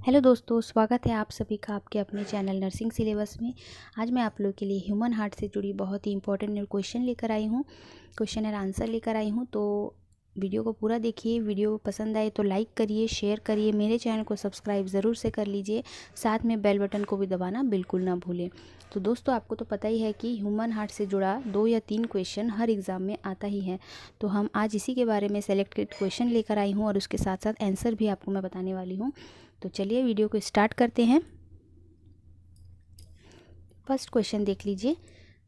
Hello दोस्तों, स्वागत है आप सभी का आपके अपने चैनल नर्सिंग सिलेबस में। आज मैं आप लोग के लिए ह्यूमन हार्ट से जुड़ी बहुत ही इंपॉर्टेंट क्वेश्चन लेकर आई हूँ, क्वेश्चन और आंसर लेकर आई हूँ। तो वीडियो को पूरा देखिए। वीडियो पसंद आए तो लाइक करिए, शेयर करिए, मेरे चैनल को सब्सक्राइब ज़रूर से कर लीजिए, साथ में बेल बटन को भी दबाना बिल्कुल ना भूलें। तो दोस्तों, आपको तो पता ही है कि ह्यूमन हार्ट से जुड़ा 2 या 3 क्वेश्चन हर एग्ज़ाम में आता ही है। तो हम आज इसी के बारे में सेलेक्टेड क्वेश्चन लेकर आई हूँ और उसके साथ साथ आंसर भी आपको मैं बताने वाली हूँ। तो चलिए वीडियो को स्टार्ट करते हैं। फर्स्ट क्वेश्चन देख लीजिए।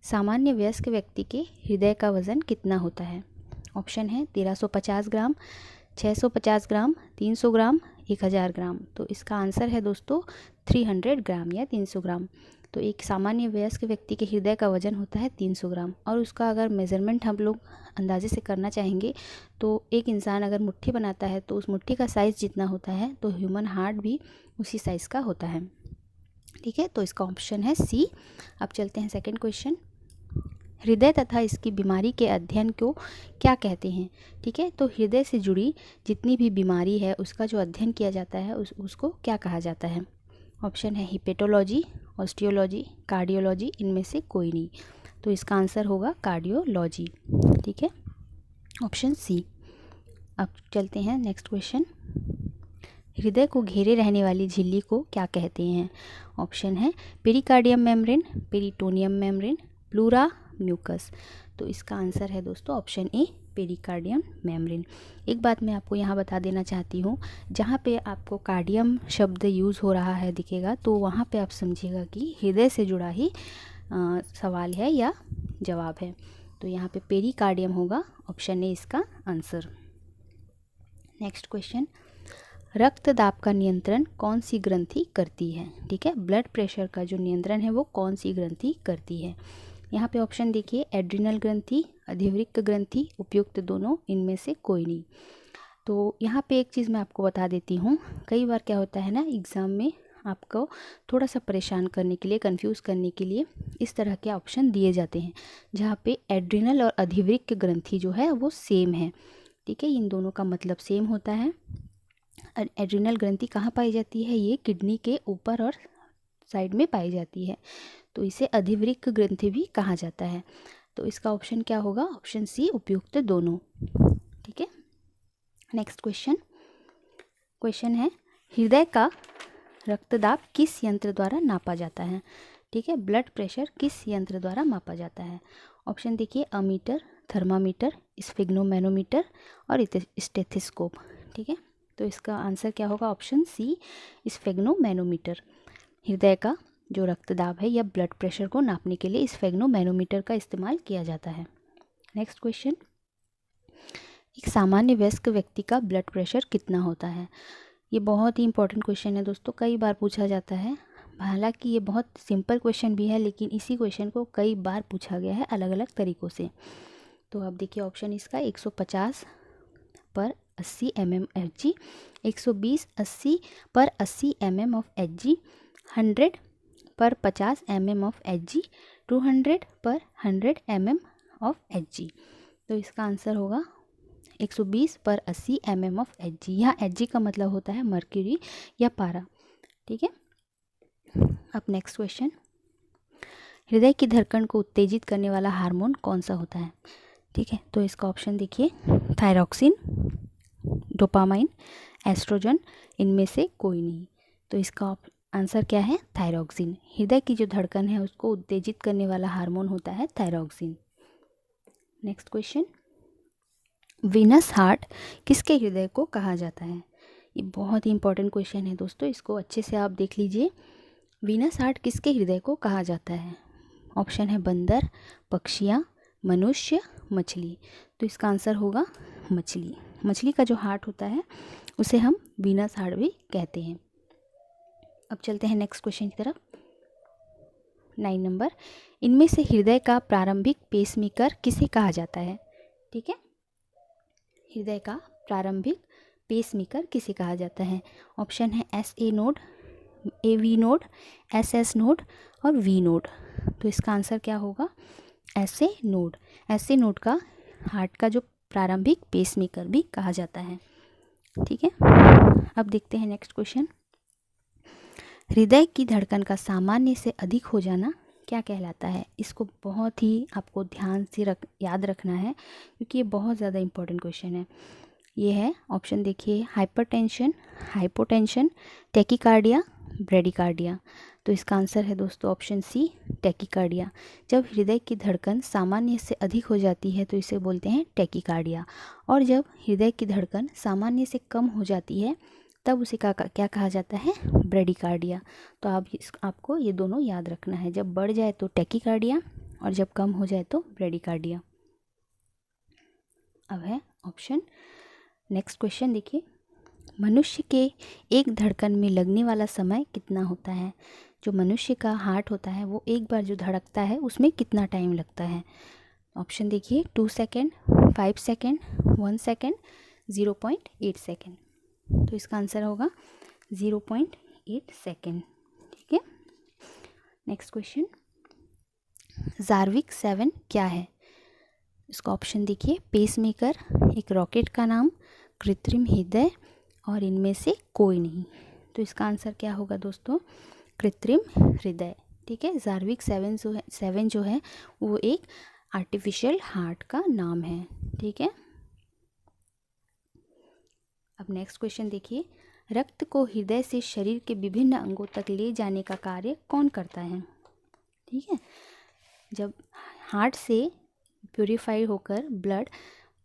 सामान्य वयस्क व्यक्ति के हृदय का वज़न कितना होता है? ऑप्शन है 1350 ग्राम, 650 ग्राम, 300 ग्राम, 1000 ग्राम। तो इसका आंसर है दोस्तों 300 ग्राम या 300 ग्राम। तो एक सामान्य वयस्क व्यक्ति के हृदय का वज़न होता है 300 ग्राम। और उसका अगर मेज़रमेंट हम लोग अंदाजे से करना चाहेंगे तो एक इंसान अगर मुट्ठी बनाता है तो उस मुट्ठी का साइज़ जितना होता है तो ह्यूमन हार्ट भी उसी साइज़ का होता है। ठीक है, तो इसका ऑप्शन है सी। अब चलते हैं सेकंड क्वेश्चन। हृदय तथा इसकी बीमारी के अध्ययन को क्या कहते हैं? ठीक है, तो हृदय से जुड़ी जितनी भी बीमारी है उसका जो अध्ययन किया जाता है उसको क्या कहा जाता है? ऑप्शन है हिपेटोलॉजी, ऑस्टियोलॉजी, कार्डियोलॉजी, इनमें से कोई नहीं। तो इसका आंसर होगा कार्डियोलॉजी। ठीक है, ऑप्शन सी। अब चलते हैं नेक्स्ट क्वेश्चन। हृदय को घेरे रहने वाली झिल्ली को क्या कहते हैं? ऑप्शन है pericardium membrane, peritoneum membrane, pleura, mucus. तो इसका आंसर है दोस्तों ऑप्शन ए, पेरिकार्डियम मेम्ब्रेन। एक बात मैं आपको यहाँ बता देना चाहती हूँ, जहाँ पे आपको कार्डियम शब्द यूज़ हो रहा है दिखेगा तो वहाँ पे आप समझिएगा कि हृदय से जुड़ा ही सवाल है या जवाब है। तो यहाँ पे पेरिकार्डियम होगा, ऑप्शन ए इसका आंसर। Next question. रक्त दाब का नियंत्रण कौन सी ग्रंथि करती है? ठीक है, ब्लड प्रेशर का जो नियंत्रण है वो कौन सी ग्रंथि करती है? यहाँ पे ऑप्शन देखिए, एड्रिनल ग्रंथि, अधिवृक्क ग्रंथि, उपयुक्त दोनों, इनमें से कोई नहीं। तो यहाँ पे एक चीज़ मैं आपको बता देती हूँ, कई बार क्या होता है ना, एग्ज़ाम में आपको थोड़ा सा परेशान करने के लिए, कंफ्यूज करने के लिए इस तरह के ऑप्शन दिए जाते हैं जहाँ पे एड्रिनल और अधिवृक्क ग्रंथि जो है वो सेम है। ठीक है, इन दोनों का मतलब सेम होता है। एड्रिनल ग्रंथि कहाँ पाई जाती है? ये किडनी के ऊपर और साइड में पाई जाती है, तो इसे अधिवृक्क ग्रंथि भी कहा जाता है। तो इसका ऑप्शन क्या होगा? ऑप्शन सी, उपयुक्त दोनों। ठीक है, नेक्स्ट क्वेश्चन। क्वेश्चन है हृदय का रक्तदाब किस यंत्र द्वारा नापा जाता है? ठीक है, ब्लड प्रेशर किस यंत्र द्वारा मापा जाता है? ऑप्शन देखिए, अमीटर, थर्मामीटर, स्फिग्नोमैनोमीटर और स्टेथोस्कोप। ठीक है, तो इसका आंसर क्या होगा? Option C, sphygmomanometer. हृदय का जो रक्तदाब है या ब्लड प्रेशर को नापने के लिए स्फिग्नोमैनोमीटर का इस्तेमाल किया जाता है। Next question. एक सामान्य वयस्क व्यक्ति का ब्लड प्रेशर कितना होता है? ये बहुत ही इंपॉर्टेंट क्वेश्चन है दोस्तों, कई बार पूछा जाता है। हालांकि ये बहुत सिंपल क्वेश्चन भी है, लेकिन इसी क्वेश्चन को कई बार पूछा गया है अलग अलग तरीक़ों से। तो अब देखिए ऑप्शन इसका 150 पर 80 mm Hg, 120 80 पर 80 mm ऑफ Hg, 100 पर 50 mm ऑफ Hg, 200 पर 100 mm ऑफ Hg। तो इसका आंसर होगा 120 पर 80 mm ऑफ Hg। यहाँ Hg का मतलब होता है मर्क्यूरी या पारा। ठीक है, अब नेक्स्ट क्वेश्चन। हृदय की धड़कन को उत्तेजित करने वाला हार्मोन कौन सा होता है? ठीक है, तो इसका ऑप्शन देखिए, थायरॉक्सिन, डोपामाइन, एस्ट्रोजन, इनमें से कोई नहीं। तो इसका आंसर क्या है? थायरॉक्सिन। हृदय की जो धड़कन है उसको उत्तेजित करने वाला हार्मोन होता है thyroxine. Next question. Venous heart किसके हृदय को कहा जाता है? ये बहुत ही इंपॉर्टेंट क्वेश्चन है दोस्तों, इसको अच्छे से आप देख लीजिए। वीनस हार्ट किसके हृदय को कहा जाता है? ऑप्शन है बंदर, पक्षियाँ, मनुष्य, मछली। तो इसका आंसर होगा मछली। मछली का जो हार्ट होता है उसे हम वीनस हार्ट भी कहते हैं। अब चलते हैं नेक्स्ट क्वेश्चन की तरफ। 9 नंबर। इनमें से हृदय का प्रारंभिक पेसमेकर किसे कहा जाता है? ठीक है, हृदय का प्रारंभिक पेसमेकर किसे कहा जाता है? ऑप्शन है SA node, AV node, SS node और V नोड। तो इसका आंसर क्या होगा? SA node. SA नोड का हार्ट का जो प्रारंभिक पेसमेकर भी कहा जाता है। ठीक है, अब देखते हैं नेक्स्ट क्वेश्चन। हृदय की धड़कन का सामान्य से अधिक हो जाना क्या कहलाता है? इसको बहुत ही आपको ध्यान से याद रखना है, क्योंकि ये बहुत ज़्यादा इम्पोर्टेंट क्वेश्चन है। ये है, ऑप्शन देखिए, हाइपरटेंशन, हाइपोटेंशन, टैकीकार्डिया, ब्रेडिकार्डिया। तो इसका आंसर है दोस्तों ऑप्शन सी, टैकीकार्डिया। जब हृदय की धड़कन सामान्य से अधिक हो जाती है तो इसे बोलते हैं टैकीकार्डिया, और जब हृदय की धड़कन सामान्य से कम हो जाती है तब उसे क्या कहा जाता है? ब्रेडिकार्डिया। तो आपको ये दोनों याद रखना है, जब बढ़ जाए तो टैकीकार्डिया और जब कम हो जाए तो ब्रेडिकार्डिया। अब है ऑप्शन, नेक्स्ट क्वेश्चन देखिए, मनुष्य के एक धड़कन में लगने वाला समय कितना होता है? जो मनुष्य का हार्ट होता है वो एक बार जो धड़कता है उसमें कितना टाइम लगता है? ऑप्शन देखिए, 2 सेकेंड, 5 सेकेंड, 1 सेकेंड, 0.8 सेकेंड। तो इसका आंसर होगा 0.8 सेकेंड। ठीक है, नेक्स्ट क्वेश्चन, ज़ार्विक 7 क्या है? इसका ऑप्शन देखिए, पेसमेकर, एक रॉकेट का नाम, कृत्रिम हृदय, और इनमें से कोई नहीं। तो इसका आंसर क्या होगा दोस्तों? कृत्रिम हृदय। ठीक है, ज़ार्विक 7 जो है वो एक आर्टिफिशियल हार्ट का नाम है। ठीक है, अब नेक्स्ट क्वेश्चन देखिए, रक्त को हृदय से शरीर के विभिन्न अंगों तक ले जाने का कार्य कौन करता है? ठीक है, जब हार्ट से प्यूरिफाई होकर ब्लड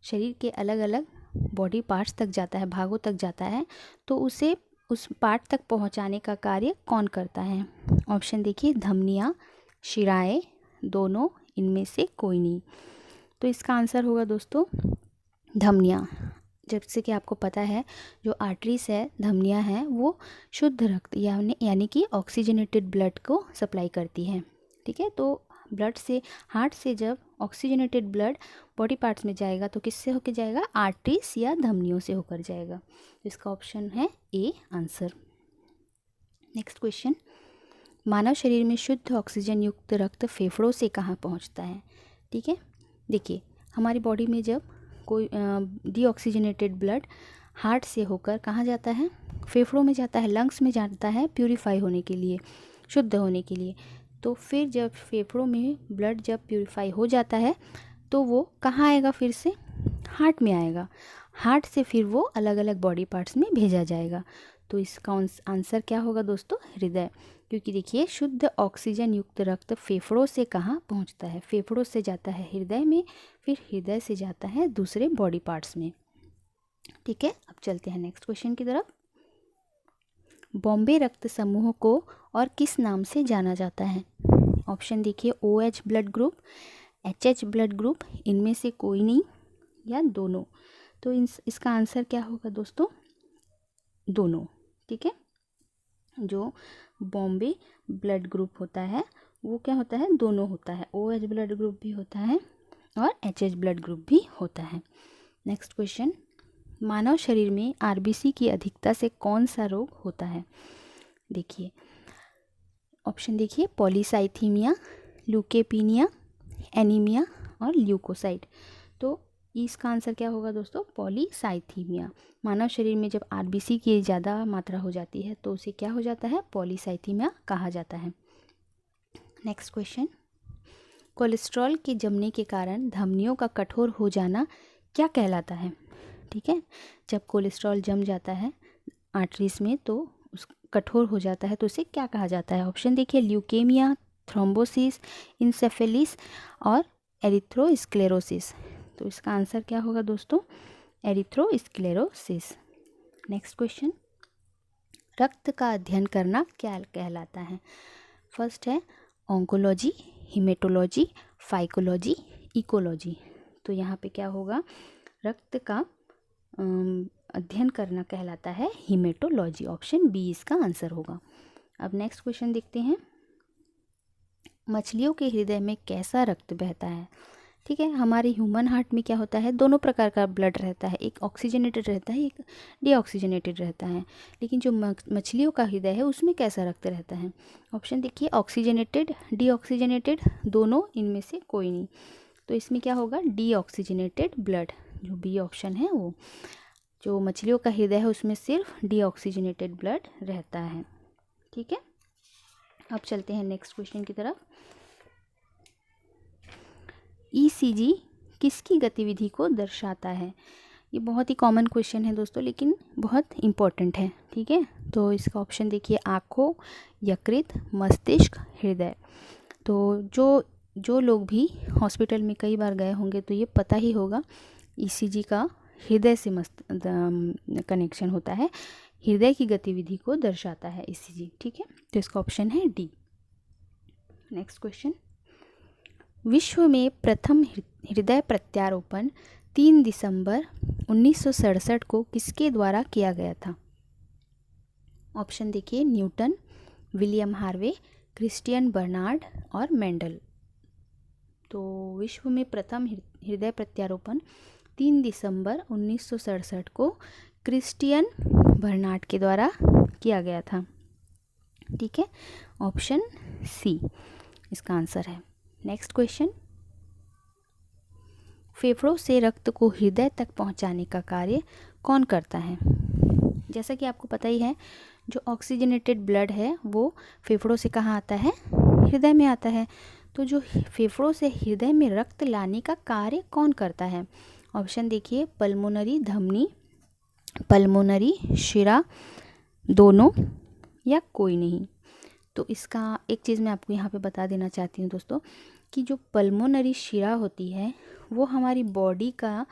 शरीर के अलग अलग बॉडी पार्ट्स तक जाता है, भागों तक जाता है, तो उसे उस पार्ट तक पहुंचाने का कार्य कौन करता है? ऑप्शन देखिए, धमनियाँ, शिराएं, दोनों, इनमें से कोई नहीं। तो इसका आंसर होगा दोस्तों धमनियाँ। जैसे कि आपको पता है जो आर्टरीज है, धमनियाँ हैं, वो शुद्ध रक्त यानी कि ऑक्सीजनेटेड ब्लड को सप्लाई करती हैं। ठीक है, तो ब्लड से, हार्ट से जब ऑक्सीजनेटेड ब्लड बॉडी पार्ट्स में जाएगा तो किससे होकर जाएगा? आर्टरीज या धमनियों से होकर जाएगा। तो इसका ऑप्शन है ए आंसर। नेक्स्ट क्वेश्चन, मानव शरीर में शुद्ध ऑक्सीजन युक्त रक्त फेफड़ों से कहाँ पहुँचता है? ठीक है, देखिए, हमारी बॉडी में जब कोई डीऑक्सीजनेटेड ब्लड हार्ट से होकर कहाँ जाता है? फेफड़ों में जाता है, लंग्स में जाता है प्यूरिफाई होने के लिए, शुद्ध होने के लिए। तो फिर जब फेफड़ों में ब्लड जब प्यूरिफाई हो जाता है तो वो कहाँ आएगा? फिर से हार्ट में आएगा। हार्ट से फिर वो अलग अलग बॉडी पार्ट्स में भेजा जाएगा। तो इसका आंसर क्या होगा दोस्तों? हृदय। क्योंकि देखिए, शुद्ध ऑक्सीजन युक्त रक्त फेफड़ों से कहाँ पहुँचता है? फेफड़ों से जाता है हृदय में, फिर हृदय से जाता है दूसरे बॉडी पार्ट्स में। ठीक है, अब चलते हैं नेक्स्ट क्वेश्चन की तरफ। बॉम्बे रक्त समूह को और किस नाम से जाना जाता है? ऑप्शन देखिए, OH blood group, HH blood group, इनमें से कोई नहीं, या दोनों। तो इसका आंसर क्या होगा दोस्तों? दोनों। ठीक है, जो बॉम्बे ब्लड ग्रुप होता है वो क्या होता है? दोनों होता है, OH ब्लड ग्रुप भी होता है और HH ब्लड ग्रुप भी होता है। नेक्स्ट क्वेश्चन, मानव शरीर में RBC की अधिकता से कौन सा रोग होता है? देखिए, ऑप्शन देखिए, पॉलीसाइथीमिया, ल्यूकेपीनिया, एनीमिया और ल्यूकोसाइट। तो इसका आंसर क्या होगा दोस्तों? पॉलीसाइथीमिया। मानव शरीर में जब RBC की ज़्यादा मात्रा हो जाती है तो उसे क्या हो जाता है? पॉलीसाइथीमिया कहा जाता है। नेक्स्ट क्वेश्चन, कोलेस्ट्रॉल के जमने के कारण धमनियों का कठोर हो जाना क्या कहलाता है? ठीक है, जब कोलेस्ट्रॉल जम जाता है आर्टरीज में तो उस कठोर हो जाता है तो उसे क्या कहा जाता है? ऑप्शन देखिए, ल्यूकेमिया, थ्रोम्बोसिस, इंसेफेलिस और एरिथ्रोस्क्लेरोसिस। तो इसका आंसर क्या होगा दोस्तों? एरिथ्रोस्क्लेरोसिस। नेक्स्ट क्वेश्चन, रक्त का अध्ययन करना क्या कहलाता है? फर्स्ट है ऑन्कोलॉजी, हिमेटोलॉजी, फाइकोलॉजी, इकोलॉजी। तो यहाँ पे क्या होगा? रक्त का अध्ययन करना कहलाता है हिमेटोलॉजी। ऑप्शन बी इसका आंसर होगा। अब नेक्स्ट क्वेश्चन देखते हैं, मछलियों के हृदय में कैसा रक्त बहता है? ठीक है, हमारे ह्यूमन हार्ट में क्या होता है? दोनों प्रकार का ब्लड रहता है, एक ऑक्सीजनेटेड रहता है, एक डीऑक्सीजनेटेड रहता है। लेकिन जो मछलियों का हृदय है उसमें कैसा रक्त रहता है? ऑप्शन देखिए, ऑक्सीजनेटेड, डीऑक्सीजनेटेड, दोनों, इनमें से कोई नहीं। तो इसमें क्या होगा? डीऑक्सीजनेटेड ब्लड, जो बी ऑप्शन है वो। जो मछलियों का हृदय है उसमें सिर्फ डीऑक्सीजनेटेड ब्लड रहता है। ठीक है, अब चलते हैं नेक्स्ट क्वेश्चन की तरफ। ईसीजी किसकी गतिविधि को दर्शाता है? ये बहुत ही कॉमन क्वेश्चन है दोस्तों, लेकिन बहुत इम्पोर्टेंट है। ठीक है, तो इसका ऑप्शन देखिए, आँखों, यकृत, मस्तिष्क, हृदय। तो जो लोग भी हॉस्पिटल में कई बार गए होंगे तो ये पता ही होगा, ईसीजी का हृदय से कनेक्शन होता है, हृदय की गतिविधि को दर्शाता है ईसीजी। ठीक है, तो इसका ऑप्शन है डी। नेक्स्ट क्वेश्चन, विश्व में प्रथम हृदय प्रत्यारोपण 3 दिसंबर 1967 को किसके द्वारा किया गया था? ऑप्शन देखिए, Newton, William Harvey, Christian Barnard और मेंडल। तो विश्व में प्रथम हृदय प्रत्यारोपण 3 दिसंबर 1967 को क्रिस्टियन बर्नार्ड के द्वारा किया गया था। ठीक है, ऑप्शन सी इसका आंसर है। नेक्स्ट क्वेश्चन, फेफड़ों से रक्त को हृदय तक पहुंचाने का कार्य कौन करता है? जैसा कि आपको पता ही है, जो ऑक्सीजनेटेड ब्लड है वो फेफड़ों से कहाँ आता है? हृदय में आता है। तो जो फेफड़ों से हृदय में रक्त लाने का कार्य कौन करता है? ऑप्शन देखिए, पल्मोनरी धमनी, पल्मोनरी शिरा, दोनों या कोई नहीं। तो इसका एक चीज़ मैं आपको यहाँ पे बता देना चाहती हूँ दोस्तों, कि जो पल्मोनरी शिरा होती है वो हमारी बॉडी का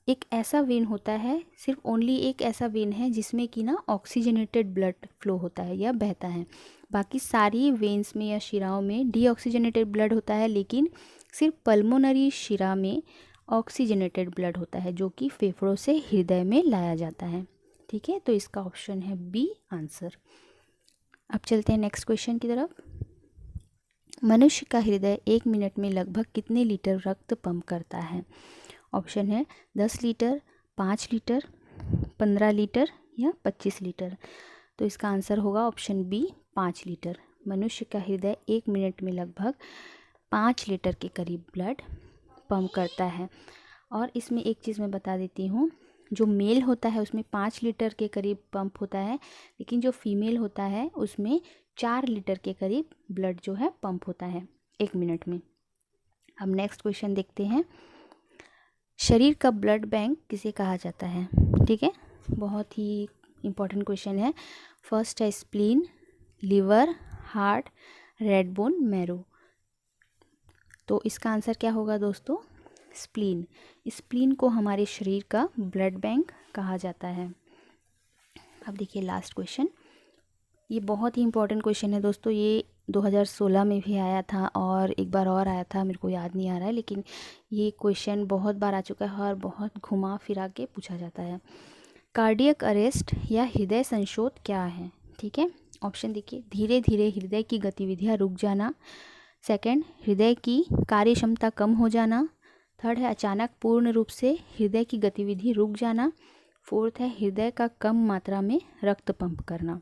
एक ऐसा वेन होता है, सिर्फ ओनली एक ऐसा वेन है जिसमें कि ना ऑक्सीजनेटेड ब्लड फ्लो होता है या बहता है। बाकी सारी वेन्स में या शिराओं में डीऑक्सीजनेटेड ब्लड होता है, लेकिन सिर्फ पल्मोनरी शिरा में ऑक्सीजनेटेड ब्लड होता है, जो कि फेफड़ों से हृदय में लाया जाता है। ठीक है, तो इसका ऑप्शन है बी आंसर। अब चलते हैं नेक्स्ट क्वेश्चन की तरफ। मनुष्य का हृदय 1 मिनट में लगभग कितने लीटर रक्त पंप करता है? ऑप्शन है 10 लीटर, 5 लीटर, 15 लीटर या 25 लीटर। तो इसका आंसर होगा ऑप्शन बी 5 लीटर। मनुष्य का हृदय 1 मिनट में लगभग 5 लीटर के करीब ब्लड पंप करता है। और इसमें एक चीज़ मैं बता देती हूँ, जो मेल होता है उसमें 5 लीटर के करीब पंप होता है, लेकिन जो फीमेल होता है उसमें 4 लीटर के करीब ब्लड जो है पंप होता है 1 मिनट में। अब नेक्स्ट क्वेश्चन देखते हैं, शरीर का ब्लड बैंक किसे कहा जाता है? ठीक है, बहुत ही इम्पोर्टेंट क्वेश्चन है। फर्स्ट है spleen, liver, heart, red bone marrow. तो इसका आंसर क्या होगा दोस्तों? स्प्लीन। स्प्लीन को हमारे शरीर का ब्लड बैंक कहा जाता है। अब देखिए लास्ट क्वेश्चन, ये बहुत ही इम्पोर्टेंट क्वेश्चन है दोस्तों। ये 2016 में भी आया था और एक बार और आया था, मेरे को याद नहीं आ रहा है, लेकिन ये क्वेश्चन बहुत बार आ चुका है और बहुत घुमा फिरा के पूछा जाता है। कार्डियक अरेस्ट या हृदय संशोध क्या है? ठीक है, ऑप्शन देखिए, धीरे धीरे हृदय की गतिविधियाँ रुक जाना। सेकंड, हृदय की कार्य क्षमता कम हो जाना। थर्ड है अचानक पूर्ण रूप से हृदय की गतिविधि रुक जाना। फोर्थ है हृदय का कम मात्रा में रक्त पंप करना।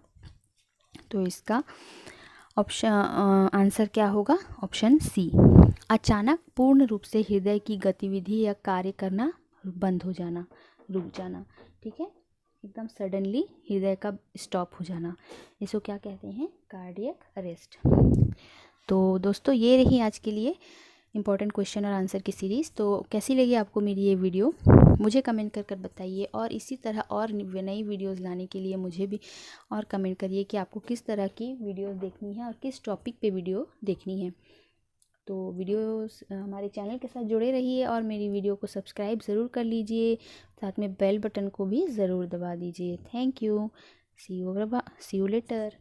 तो इसका ऑप्शन आंसर क्या होगा? ऑप्शन सी, अचानक पूर्ण रूप से हृदय की गतिविधि या कार्य करना बंद हो जाना, रुक जाना। ठीक है, एकदम सडनली हृदय का स्टॉप हो जाना, इसको क्या कहते हैं? Cardiac arrest. तो दोस्तों ये रही आज के लिए इम्पॉर्टेंट क्वेश्चन और आंसर की सीरीज़। तो कैसी लगी आपको मेरी ये वीडियो, मुझे कमेंट कर बताइए। और इसी तरह और नई वीडियोस लाने के लिए मुझे भी और कमेंट करिए कि आपको किस तरह की वीडियोस देखनी है और किस टॉपिक पे वीडियो देखनी है। तो वीडियोस हमारे चैनल के साथ जुड़े रहिए और मेरी वीडियो को सब्सक्राइब ज़रूर कर लीजिए, साथ में बेल बटन को भी ज़रूर दबा दीजिए। Thank you, see you letter.